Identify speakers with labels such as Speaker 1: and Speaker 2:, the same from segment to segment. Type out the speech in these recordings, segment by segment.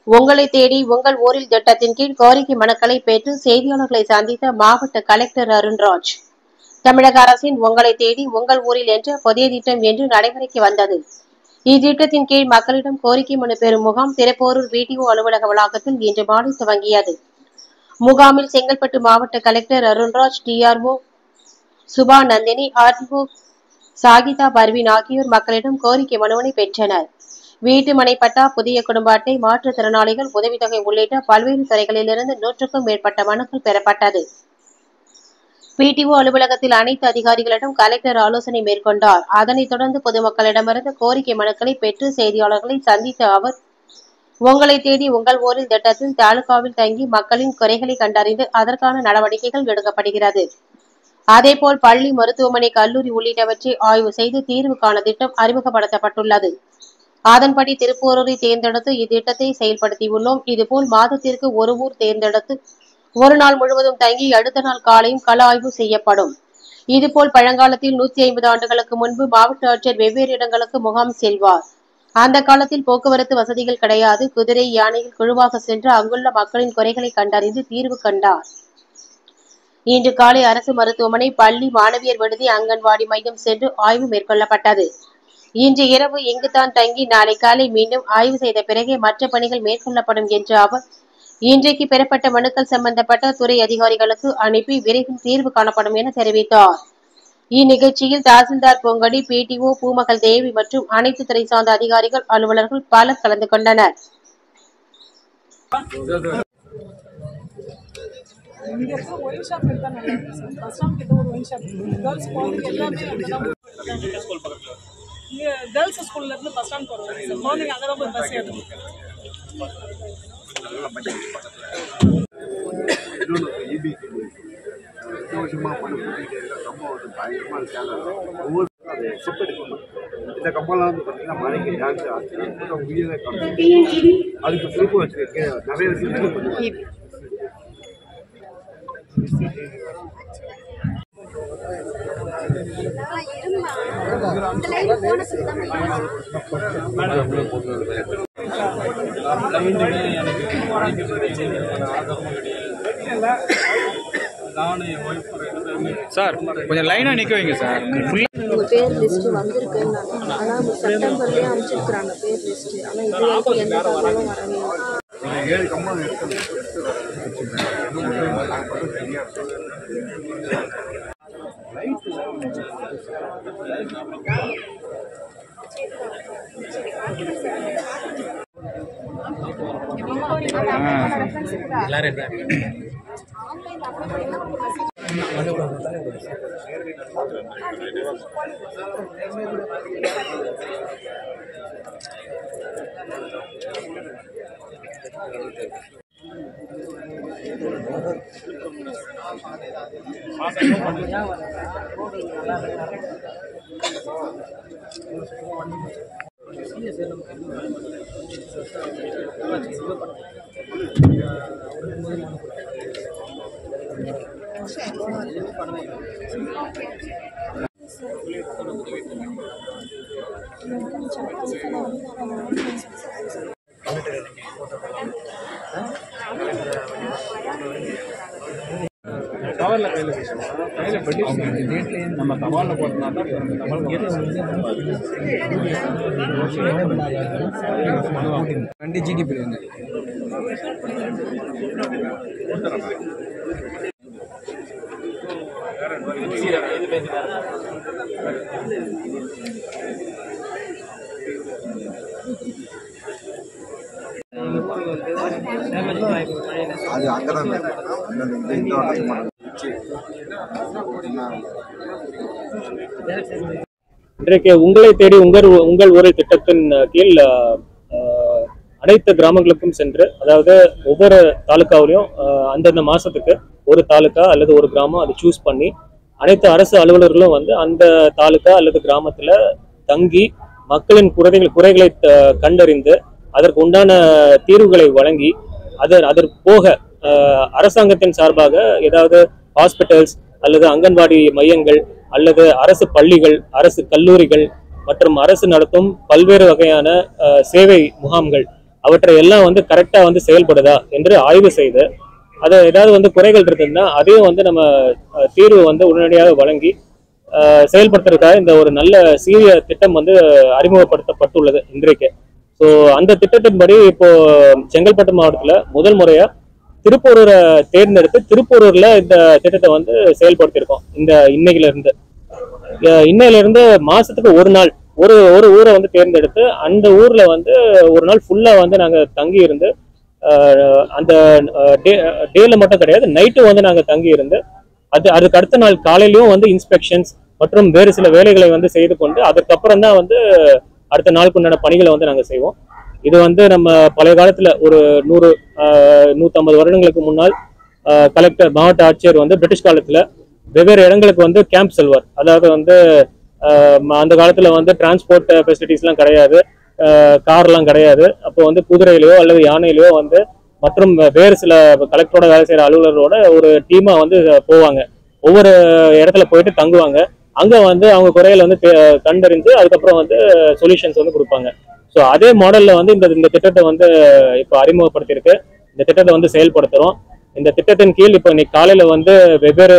Speaker 1: உங்களை தேடி உங்கள் ஊரில் திட்டத்தின் கீழ் கோரிக்கை மனுக்களை பெற்று செய்தியாளர்களை சந்தித்த மாவட்ட கலெக்டர் அருண்ராஜ். தமிழக அரசின் உங்களை தேடி உங்கள் ஊரில் என்ற புதிய திட்டம் என்று நடைமுறைக்கு வந்தது. இத்திட்டத்தின் கீழ் மக்களிடம் கோரிக்கை மனு பெறும் முகாம் திருப்போரூர் VTO அலுவலக வளாகத்தில் இன்று மாலை துவங்கியது. முகாமில் செங்கல்பட்டு மாவட்ட collector Arunraj, TRO Subha Nandhini, RTO Shahida Parveen ஆகியோர் மக்களிடம் கோரிக்கை மனுவினை பெற்றனர். வீட்டு மனை பட்டா, புதிய குடும்ப அட்டை, மாற்றுத்திறனாளிகள் உதவித்தொகை உள்ளிட்ட பல்வேறு துறைகளிலிருந்து 100க்கும் மேற்பட்ட மனுக்கள் பெறப்பட்டது. VTO அலுவலகத்தில் அனைத்து அதிகாரிகளிடம் கலெக்டர் ஆலோசனை மேற்கொண்டார். அதனைத் தொடர்ந்து பொதுமக்களிடமிருந்து கோரிக்கை மனுக்களை பெற்று செய்தியாளர்களை சந்தித்த அவர், உங்களை தேடி உங்கள் ஊரில் திட்டத்தில் தாலுகாவில் தங்கி மக்களின் குறைகளை கண்டறிந்து அதற்கான நடவடிக்கைகள் எடுக்கப்படுகிறது. அதேபோல் பள்ளி, மருத்துவமனை, கல்லூரி உள்ளிட்டவற்றை ஆய்வு செய்து தீர்வு காண திட்டம் அறிமுகப்படுத்தப்பட்டுள்ளது. அதன்படி திருப்போரூரை தேர்ந்தெடுத்து இத்திட்டத்தை செயல்படுத்தியுள்ளோம். இதுபோல் மாதத்திற்கு ஒரு ஊர் தேர்ந்தெடுத்து ஒரு நாள் முழுவதும் தங்கி அடுத்த நாள் காலையும் கள ஆய்வு செய்யப்படும். இதுபோல் பழங்காலத்தில் 150 ஆண்டுகளுக்கு முன்பு மாவட்ட ஆட்சியர் வெவ்வேறு இடங்களுக்கு முகாம் செல்வார். அந்த காலத்தில் போக்குவரத்து வசதிகள் கிடையாது. குதிரை, யானையில் குழுவாக சென்று அங்குள்ள மக்களின் குறைகளை கண்டறிந்து தீர்வு கண்டார். இன்று காலை அரசு மருத்துவமனை, பள்ளி, மாணவியர் விடுதி, அங்கன்வாடி மையம் சென்று ஆய்வு மேற்கொள்ளப்பட்டது. இன்று இரவு இங்குதான் தங்கி நாளை காலை மீண்டும் ஆய்வு செய்த பிறகே மற்ற பணிகள் மேற்கொள்ளப்படும் என்ற அவர், இன்றைக்கு பெறப்பட்ட மனுக்கள் சம்பந்தப்பட்ட துறை அதிகாரிகளுக்கு அனுப்பி விரைவில் தீர்வு காணப்படும் என தெரிவித்தார். இந்நிகழ்ச்சியில் தாசில்தார் பொங்கடி, PTO பூமகள் தேவி மற்றும் அனைத்து துறை சார்ந்த அதிகாரிகள், அலுவலர்கள் பலர் கலந்து கொண்டனர்.
Speaker 2: கேர்ள்ஸ் ஸ்கூல்ல இருந்து பஸ் ஸ்டாண்ட் போறோம். மார்னிங் அங்க தான் பஸ் ஏறும்.
Speaker 3: இந்த கம்பெல்லாம் வந்து பார்த்தீங்கன்னா மழைக்கு டான்ஸ் அதுக்கு ஃப்ரூப் வச்சிருக்கேன் நிறைய விஷயம்.
Speaker 4: சார் கொஞ்சம் லைனா நிக்க வைங்க சார்.
Speaker 5: உங்க பேர் லிஸ்ட் வந்திருக்குன்னு ஆனா செப்டம்பர்லயே அனுப்பிச்சிருக்காங்க பேர் லிஸ்ட். ஆனா இது வரைக்கும் எந்த தகவலும் வரவே இல்லை.
Speaker 3: 7 கம்பெனி இருக்கு.
Speaker 4: கவர்ல கையில பெட்டி நம்ம தபால்ல போட்டோம்னா வண்டி GDP
Speaker 3: அது அங்கதான்
Speaker 6: இன்றைக்கு உங்களை தேடி உங்கள் ஊரை திட்டத்தின் கீழ் அனைத்து கிராமங்களுக்கும் சென்று, அதாவது ஒவ்வொரு தாலுகாவிலையும் அந்தந்த மாசத்துக்கு ஒரு தாலுகா அல்லது ஒரு கிராமம் அதை சூஸ் பண்ணி அனைத்து அரசு அலுவலர்களும் வந்து அந்த தாலுகா அல்லது கிராமத்துல தங்கி மக்களின் குறைகளை கண்டறிந்து அதற்கு உண்டான தீர்வுகளை வழங்கி அதற்கு போக அரசாங்கத்தின் சார்பாக ஏதாவது ஹாஸ்பிட்டல்ஸ் அல்லது அங்கன்வாடி மையங்கள் அல்லது அரசு பள்ளிகள், அரசு கல்லூரிகள் மற்றும் அரசு நடத்தும் பல்வேறு வகையான சேவை முகாம்கள் அவற்றை எல்லாம் வந்து கரெக்டா வந்து செயல்படுதா என்று ஆய்வு செய்து அதை ஏதாவது வந்து குறைகள் இருக்குதுன்னா அதையும் வந்து நம்ம தீர்வு வந்து உடனடியாக வழங்கி செயல்படுத்துறதுக்காக இந்த ஒரு நல்ல சீரிய திட்டம் வந்து அறிமுகப்படுத்தப்பட்டுள்ளது இன்றைக்கு. ஸோ அந்த திட்டத்தின்படி இப்போ செங்கல்பட்டு மாவட்டத்தில் முதல் முறையா திருப்பூரை தேர்ந்தெடுத்து திருப்பூர்ல இந்த திட்டத்தை வந்து செயல்படுத்தியிருக்கோம். இன்னையில இருந்து மாசத்துக்கு ஒரு நாள் ஒரு ஊரை வந்து தேர்ந்தெடுத்து அந்த ஊர்ல வந்து ஒரு நாள் ஃபுல்லா வந்து நாங்க தங்கி இருந்து அந்த டேல மட்டும் கிடையாது, நைட்டும் வந்து நாங்க தங்கி இருந்து அதுக்கு அடுத்த நாள் காலையிலயும் வந்து இன்ஸ்பெக்ஷன்ஸ் மற்றும் வேறு சில வேலைகளை வந்து செய்து கொண்டு அதுக்கப்புறம் தான் வந்து அடுத்த நாளுக்கு உண்டான பணிகளை வந்து நாங்க செய்வோம். இது வந்து நம்ம பழைய காலத்துல ஒரு 150 வருடங்களுக்கு முன்னால் மாவட்ட ஆட்சியர் வந்து பிரிட்டிஷ் காலத்துல வெவ்வேறு இடங்களுக்கு வந்து கேம்ப் செல்வார். அதாவது வந்து அந்த காலத்துல வந்து டிரான்ஸ்போர்ட் ஃபெசிலிட்டிஸ்லாம் கிடையாது, கார்லாம் கிடையாது. அப்போ வந்து குதிரையிலையோ அல்லது யானையிலையோ வந்து மற்றும் வேறு சில கலெக்டரோட வேலை செய்யற அலுவலரோட ஒரு டீமா வந்து போவாங்க. ஒவ்வொரு இடத்துல போயிட்டு தங்குவாங்க. அங்க வந்து அவங்க குறையில வந்து கண்டறிந்து அதுக்கப்புறம் வந்து சொல்யூஷன்ஸ் வந்து கொடுப்பாங்க. ஸோ அதே மாடல்ல வந்து இந்த திட்டத்தை வந்து இப்போ அறிமுகப்படுத்தியிருக்கு. இந்த திட்டத்தை வந்து செயல்படுத்துறோம். இந்த திட்டத்தின் கீழ் இப்போ இன்னைக்கு காலையில வந்து வெவ்வேறு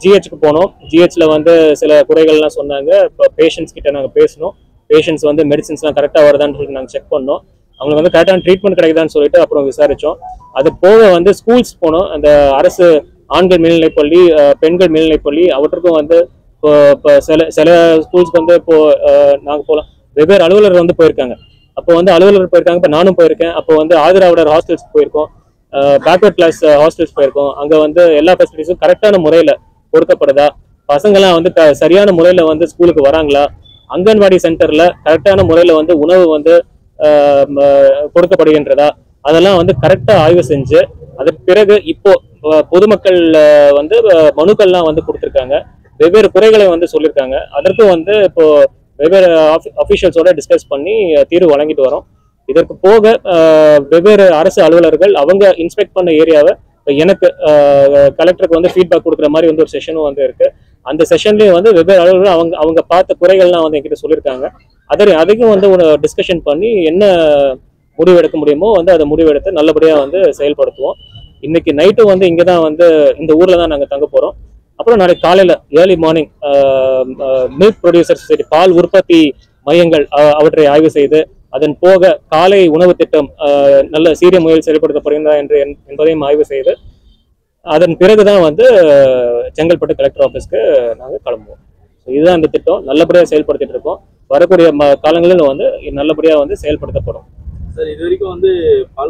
Speaker 6: ஜிஹெச்க்கு போனோம். ஜிஹெச்ல வந்து சில குறைகள்லாம் சொன்னாங்க. இப்போ பேஷண்ட்ஸ் கிட்ட நாங்கள் பேசணும். பேஷண்ட்ஸ் வந்து மெடிசின்ஸ்லாம் கரெக்டாக வருதான்னு சொல்லிட்டு நாங்கள் செக் பண்ணோம். அவங்களுக்கு வந்து கரெக்டான ட்ரீட்மெண்ட் கிடைக்குதான்னு சொல்லிட்டு அப்புறம் விசாரிச்சோம். அது போக வந்து ஸ்கூல்ஸ் போனோம். அந்த அரசு ஆண்கள் மேல்நிலைப்பள்ளி, பெண்கள் மேல்நிலைப்பள்ளி அவற்றுக்கும் வந்து இப்போ சில ஸ்கூல்ஸ்க்கு வந்து இப்போ நாங்கள் போகலாம். வெவ்வேறு அலுவலர் வந்து போயிருக்காங்க. அப்போ வந்து அலுவலர் போயிருக்காங்க. இப்போ நானும் போயிருக்கேன். அப்போ வந்து ஆதிராவிடர் ஹாஸ்டல்ஸ் போயிருக்கோம், பேக்வர்ட் கிளாஸ் ஹாஸ்டல்ஸ் போயிருக்கோம். அங்கே வந்து எல்லா ஃபெசிலிட்டிஸும் கரெக்டான முறையில் கொடுக்கப்படுதா, பசங்கள்லாம் வந்து சரியான முறையில் வந்து ஸ்கூலுக்கு வராங்களா, அங்கன்வாடி சென்டர்ல கரெக்டான முறையில் வந்து உணவு வந்து கொடுக்கப்படுகின்றதா, அதெல்லாம் வந்து கரெக்டாக ஆய்வு செஞ்சு அதுக்கு பிறகு இப்போ பொதுமக்கள் வந்து மனுக்கள்லாம் வந்து கொடுத்துருக்காங்க. வெவ்வேறு குறைகளை வந்து சொல்லியிருக்காங்க. அதற்கும் வந்து இப்போ வெவ்வேறு அஃபிஷியல்ஸோட டிஸ்கஸ் பண்ணி தீர்வு வழங்கிட்டு வரோம். இதற்கு போக வெவ்வேறு அரசு அலுவலர்கள் அவங்க இன்ஸ்பெக்ட் பண்ண ஏரியாவை எனக்கு கலெக்டருக்கு வந்து ஃபீட்பேக் கொடுக்குற மாதிரி வந்து ஒரு செஷனும் வந்து இருக்கு. அந்த செஷன்லேயும் வந்து வெவ்வேறு அலுவலர்கள் அவங்க பார்த்த குறைகள்லாம் வந்து என்கிட்ட சொல்லியிருக்காங்க. அதையும் வந்து ஒரு டிஸ்கஷன் பண்ணி என்ன முடிவெடுக்க முடியுமோ வந்து அதை முடிவெடுத்து நல்லபடியாக வந்து செயல்படுத்துவோம். இன்னைக்கு நைட்டும் வந்து இங்கே தான் வந்து இந்த ஊரில் தான் நாங்கள் தங்க போகிறோம். அப்புறம் நாளைக்கு காலையில் early morning milk producer society பால் உற்பத்தி மையங்கள் அவற்றை ஆய்வு செய்து அதன் போக காலை உணவு திட்டம் நல்ல சீரிய முறையில் செயல்படுத்தப்படுகிறதா என்பதையும் ஆய்வு செய்து அதன் பிறகுதான் வந்து செங்கல்பட்டு கலெக்டர் ஆஃபீஸ்க்கு நாங்கள் கிளம்புவோம். இதுதான் இந்த திட்டம். நல்லபடியாக செயல்படுத்திட்டு இருக்கோம். வரக்கூடிய காலங்களில் வந்து நல்லபடியாக வந்து செயல்படுத்தப்படும்.
Speaker 3: சார் இது வரைக்கும் வந்து பல